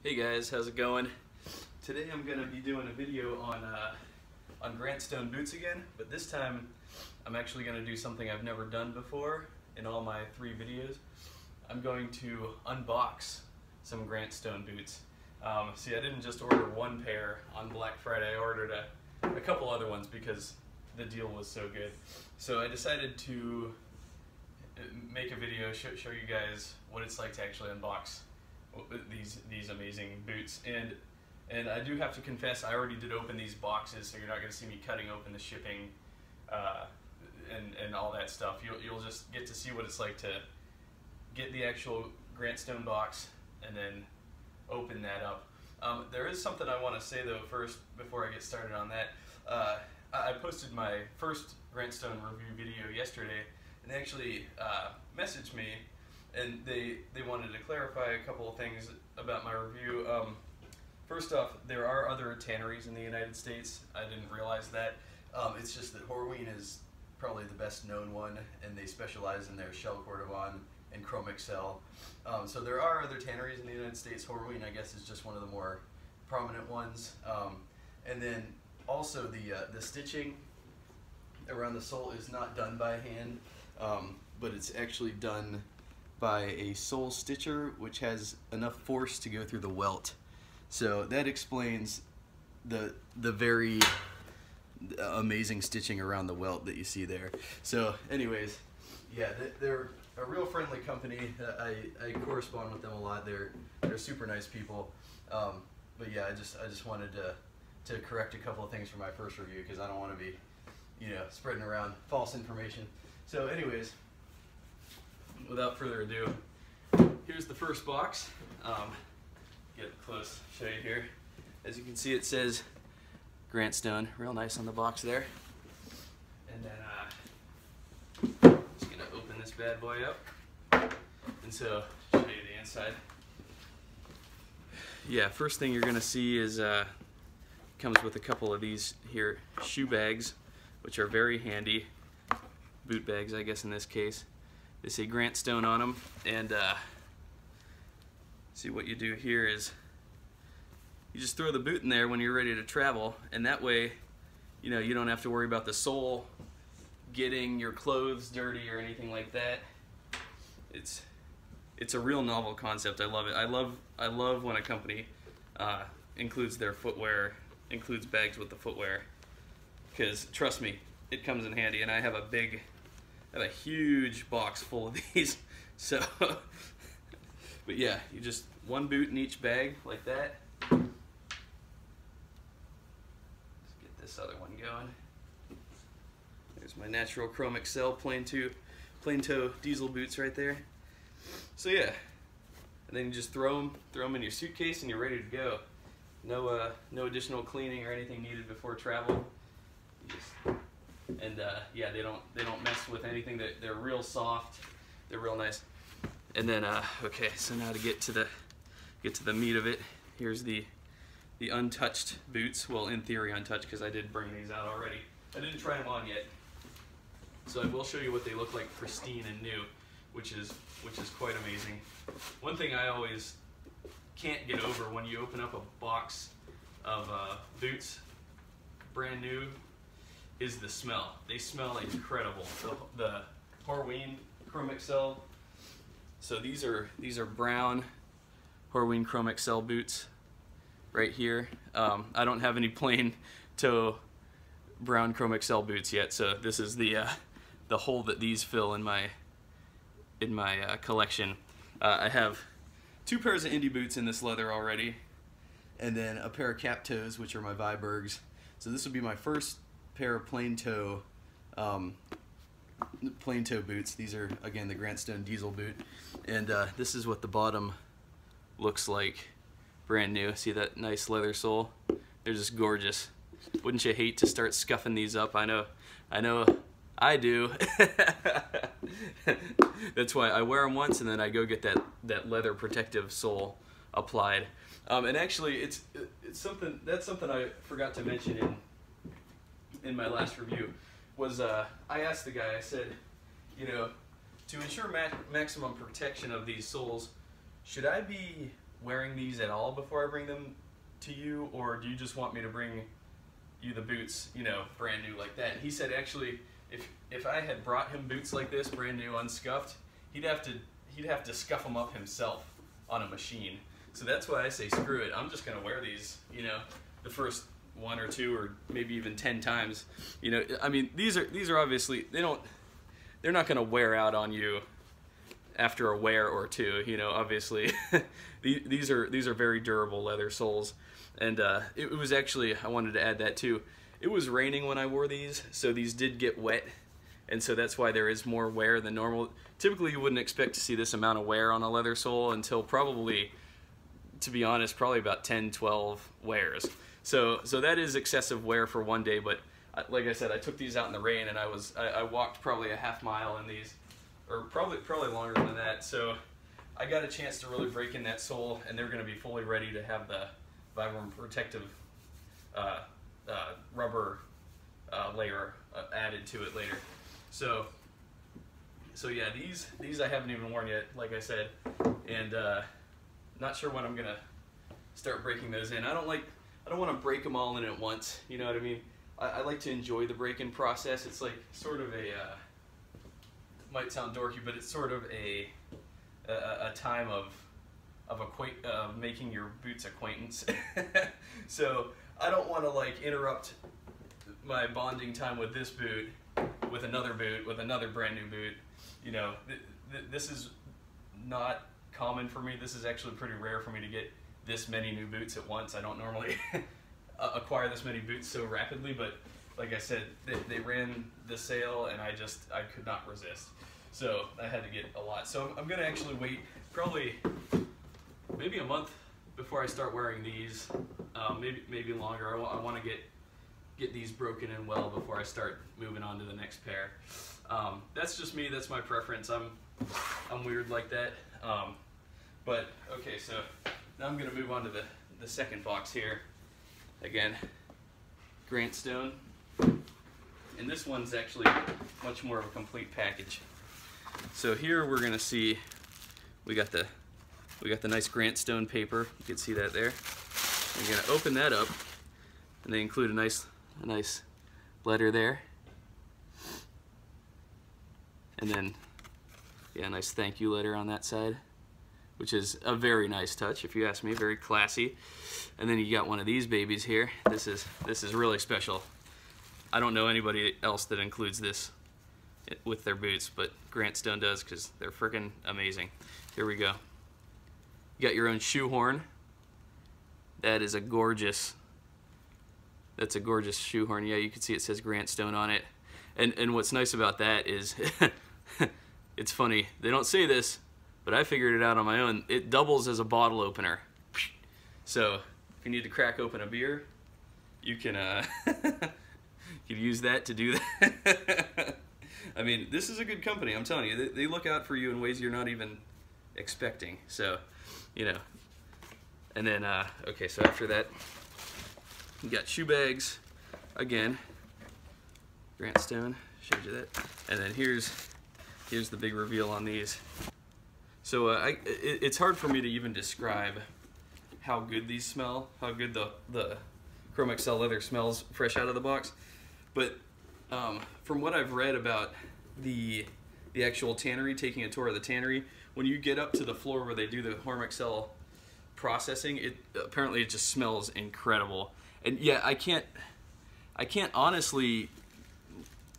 Hey guys, how's it going? Today I'm going to be doing a video on Grant Stone boots again, but this time I'm actually going to do something I've never done before in all my 3 videos. I'm going to unbox some Grant Stone boots. See, I didn't just order one pair on Black Friday, I ordered a couple other ones because the deal was so good. So I decided to make a video, show you guys what it's like to actually unbox these amazing boots, and I do have to confess I already did open these boxes, so you're not going to see me cutting open the shipping and all that stuff. You'll just get to see what it's like to get the actual Grant Stone box and then open that up. There is something I want to say though first before I get started on that. I posted my first Grant Stone review video yesterday, and they actually messaged me, and they wanted to clarify a couple of things about my review. First off, there are other tanneries in the United States. I didn't realize that. It's just that Horween is probably the best known one, and they specialize in their shell cordovan and chrome excel. So there are other tanneries in the United States. Horween, I guess, is just one of the more prominent ones. And then also the stitching around the sole is not done by hand, but it's actually done by a sole stitcher which has enough force to go through the welt. So that explains the very amazing stitching around the welt that you see there. So anyways, yeah, they're a real friendly company. I correspond with them a lot. They're super nice people. But yeah, I just wanted to correct a couple of things from my first review, because I don't want to be, spreading around false information. So anyways, without further ado, here's the first box. Get up close, show you here. As you can see, it says Grant Stone, real nice on the box there. And then just gonna open this bad boy up, and so show you the inside. Yeah, first thing you're gonna see is comes with a couple of these here shoe bags, which are very handy. Boot bags, I guess, in this case. They say Grant Stone on them, and see, what you do here is you just throw the boot in there when you're ready to travel, and that way, you don't have to worry about the sole getting your clothes dirty or anything like that. It's a real novel concept. I love it. I love when a company includes their footwear, includes bags with the footwear, because trust me, it comes in handy. And I have a huge box full of these. So, but yeah, you just one boot in each bag like that. Let's get this other one going. There's my natural chrome excel plain toe diesel boots right there. So yeah, and then you just throw them in your suitcase and you're ready to go. No additional cleaning or anything needed before travel. Yeah, they don't mess with anything. They're real soft. They're real nice. And then okay, so now to get to the meat of it, here's the untouched boots. Well, in theory untouched, because I did bring these out already. I didn't try them on yet, so I will show you what they look like pristine and new, which is quite amazing. One thing I always can't get over when you open up a box of boots, brand new, is the smell. They smell incredible. The Horween Chrome Excel. So these are brown Horween Chrome Excel boots right here. I don't have any plain toe brown Chrome Excel boots yet, so this is the hole that these fill in my collection. I have 2 pairs of indie boots in this leather already, and then a pair of cap toes, which are my Vibergs. So this would be my first pair of plain toe boots. These are, again, the Grant Stone diesel boot, and this is what the bottom looks like, brand new. See that nice leather sole? They're just gorgeous. Wouldn't you hate to start scuffing these up? I know I do. That's why I wear them once and then I go get that leather protective sole applied. And actually, it's something I forgot to mention in my last review. Was I asked the guy, I said, to ensure maximum protection of these soles, should I be wearing these at all before I bring them to you, or do you just want me to bring you the boots, you know, brand new like that? And he said actually, if I had brought him boots like this, brand new, unscuffed, he'd have to scuff them up himself on a machine. So that's why I say screw it. I'm just gonna wear these, you know, the first 1 or 2 or maybe even 10 times. You know, I mean, these are obviously, they're not gonna wear out on you after a wear or two. You know, obviously, these are very durable leather soles. And it was actually, I wanted to add that too. It was raining when I wore these, so these did get wet, and so that's why there is more wear than normal. Typically, you wouldn't expect to see this amount of wear on a leather sole until probably, to be honest, probably about 10, 12 wears. So that is excessive wear for one day, but like I said, I took these out in the rain, and I walked probably a half mile in these, or probably longer than that. So I got a chance to really break in that sole, and they're going to be fully ready to have the Vibram protective rubber layer added to it later. So yeah, these I haven't even worn yet, like I said, and not sure when I'm gonna start breaking those in. I don't want to break them all in at once. You know what I mean? I like to enjoy the break-in process. It's like sort of a might sound dorky, but it's sort of a time of making your boots acquaintance. So I don't want to like interrupt my bonding time with this boot with another brand new boot. You know, this is not common for me. This is actually pretty rare for me to get this many new boots at once. I don't normally acquire this many boots so rapidly, but like I said, they ran the sale, and I could not resist. So I had to get a lot. So I'm gonna actually wait probably maybe a month before I start wearing these. Maybe longer. I want to get these broken in well before I start moving on to the next pair. That's just me. That's my preference. I'm weird like that. But okay, so now I'm gonna move on to the second box here. Again, Grant Stone, and this one's actually much more of a complete package. So here we're gonna see we got the nice Grant Stone paper. You can see that there. We're gonna open that up, and they include a nice letter there, and then yeah, a nice thank you letter on that side, which is a very nice touch, if you ask me. Very classy. And then you got one of these babies here. This is really special. I don't know anybody else that includes this with their boots, but Grant Stone does, because they're freaking amazing. Here we go. You got your own Shoehorn. That is a gorgeous. That's a gorgeous Shoehorn. Yeah, you can see it says Grant Stone on it. And what's nice about that is, it's funny. They don't say this, but I figured it out on my own. It doubles as a bottle opener. So if you need to crack open a beer, you can you can use that to do that. I mean, this is a good company. I'm telling you, they look out for you in ways you're not even expecting. So, you know. And then, okay, so after that, you got shoe bags. Again, Grant Stone, showed you that. And then here's the big reveal on these. So it's hard for me to even describe how good these smell, how good the Chrome XL leather smells fresh out of the box. But from what I've read about the actual tannery, taking a tour of the tannery, when you get up to the floor where they do the Chrome XL processing, apparently it just smells incredible. And yeah, I can't honestly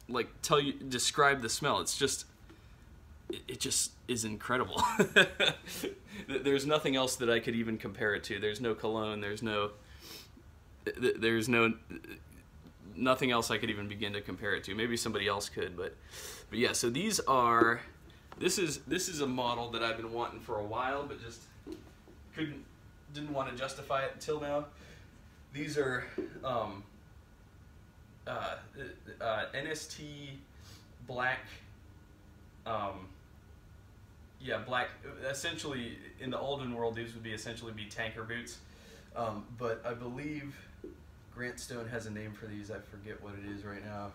like describe the smell. It's just, it just is incredible. There's nothing else that I could even compare it to. There's no cologne, there's nothing else I could even begin to compare it to. Maybe somebody else could, but yeah, so this is a model that I've been wanting for a while, but just didn't want to justify it until now. These are NST black, yeah, black. Essentially, in the Alden world, these would essentially be tanker boots. But I believe Grant Stone has a name for these. I forget what it is right now.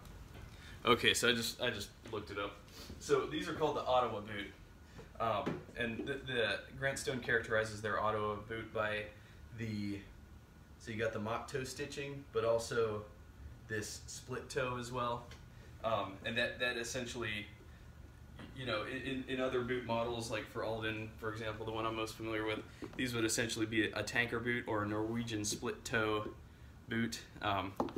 Okay, so I just looked it up. So these are called the Ottawa boot. And the Grant Stone characterizes their auto boot by so you got the mock toe stitching, but also this split toe as well. And that essentially, you know, in other boot models, like for Alden, for example, the one I'm most familiar with, these would essentially be a tanker boot or a Norwegian split toe boot,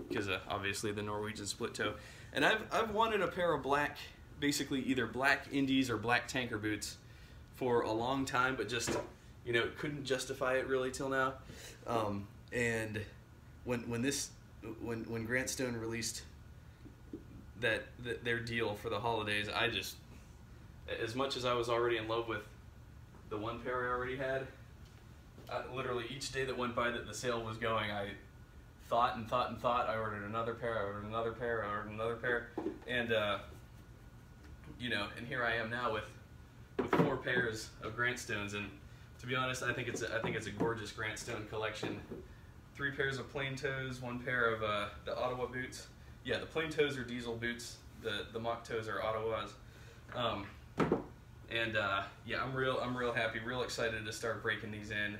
because obviously the Norwegian split toe. And I've wanted a pair of black, basically either black Indies or black tanker boots for a long time, but just, you know, couldn't justify it really till now. And when Grant Stone released their deal for the holidays, I just, as much as I was already in love with the one pair I already had, literally each day that went by that the sale was going, I thought and thought and thought. I ordered another pair, I ordered another pair, I ordered another pair, and you know, and here I am now with 4 pairs of Grant Stones. And to be honest, I think it's a gorgeous Grant Stone collection. 3 pairs of plain toes, 1 pair of the Ottawa boots. Yeah, the plain toes are diesel boots. The mock toes are Ottawas. Yeah, I'm real happy, real excited to start breaking these in.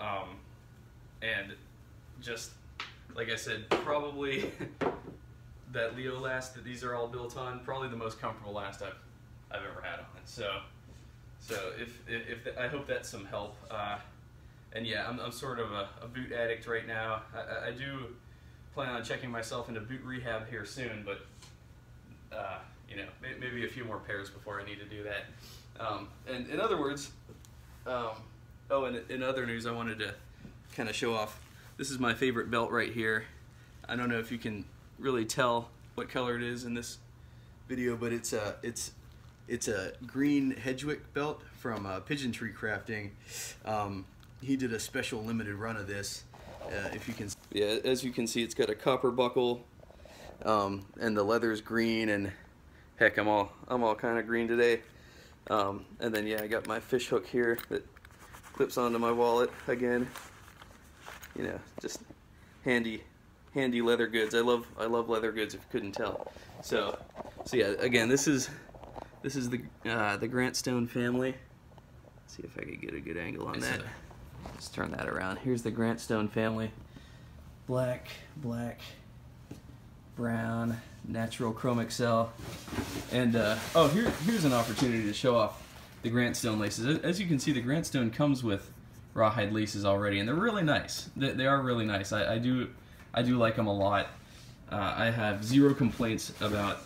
And just like I said, probably that Leo last that these are all built on, probably the most comfortable last I've ever had on. So if I hope that's some help. And yeah, I'm sort of a boot addict right now. I do plan on checking myself into boot rehab here soon, but you know, maybe a few more pairs before I need to do that. And in other words, and in other news, I wanted to kind of show off. This is my favorite belt right here. I don't know if you can really tell what color it is in this video, but it's a green Hedge Wick belt from Pigeon Tree Crafting. He did a special limited run of this. If you can, yeah, as you can see, it's got a copper buckle, and the leather's green, and heck, I'm all kind of green today. And then yeah, I got my fish hook here that clips onto my wallet again. You know, just handy leather goods. I love leather goods, if you couldn't tell. So yeah, again, this is the Grant Stone family. Let's see if I could get a good angle on that. Let's turn that around. Here's the Grant Stone family. Black, brown, natural chrome excel. And here's an opportunity to show off the Grant Stone laces. As you can see, the Grant Stone comes with rawhide laces already, and they're really nice. They are really nice. I do like them a lot. I have 0 complaints about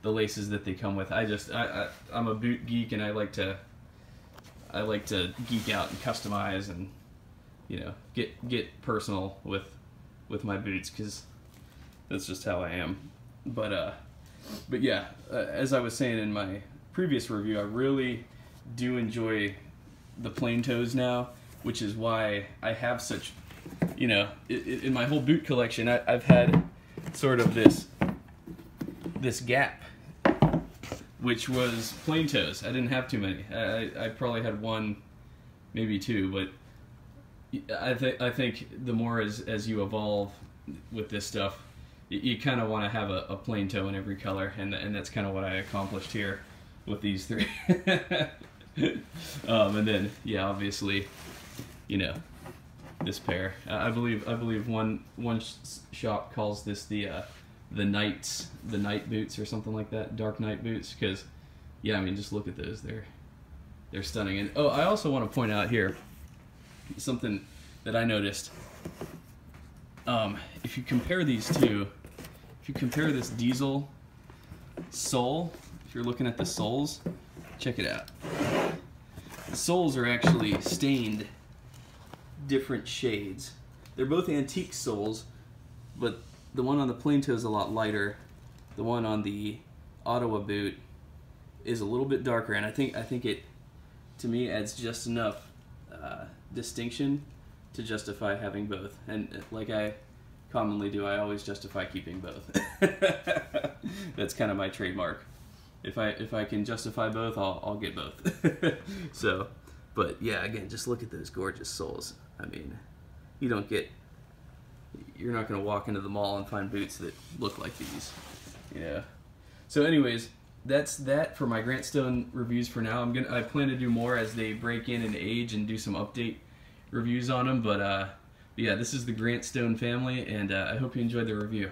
the laces that they come with. I'm a boot geek, and I like to geek out and customize, and you know, get personal with my boots, because that's just how I am. But yeah, as I was saying in my previous review, I really do enjoy the plain toes now, which is why I have such, you know, in my whole boot collection, I've had sort of this gap, which was plain toes. I didn't have too many. I probably had 1, maybe 2, but I think the more as you evolve with this stuff, you kind of want to have a plain toe in every color, and that's kind of what I accomplished here with these 3. And then yeah, obviously, you know, this pair. I believe one shop calls this the night boots or something like that, dark night boots, because yeah, I mean, just look at those. They're stunning. And I also want to point out here something that I noticed. If you compare these two, if you compare this diesel sole, if you're looking at the soles, check it out. The soles are actually stained different shades. They're both antique soles, but the one on the plain toe is a lot lighter. The one on the Ottawa boot is a little bit darker, and I think it, to me, adds just enough distinction to justify having both. And like I commonly do, I always justify keeping both. That's kind of my trademark. If I can justify both, I'll get both. So, but yeah, again, just look at those gorgeous soles. I mean, you're not going to walk into the mall and find boots that look like these, you know. So anyways, that's that for my Grantstone reviews for now. I plan to do more as they break in and age and do some update reviews on them. But yeah, this is the Grantstone family, and I hope you enjoyed the review.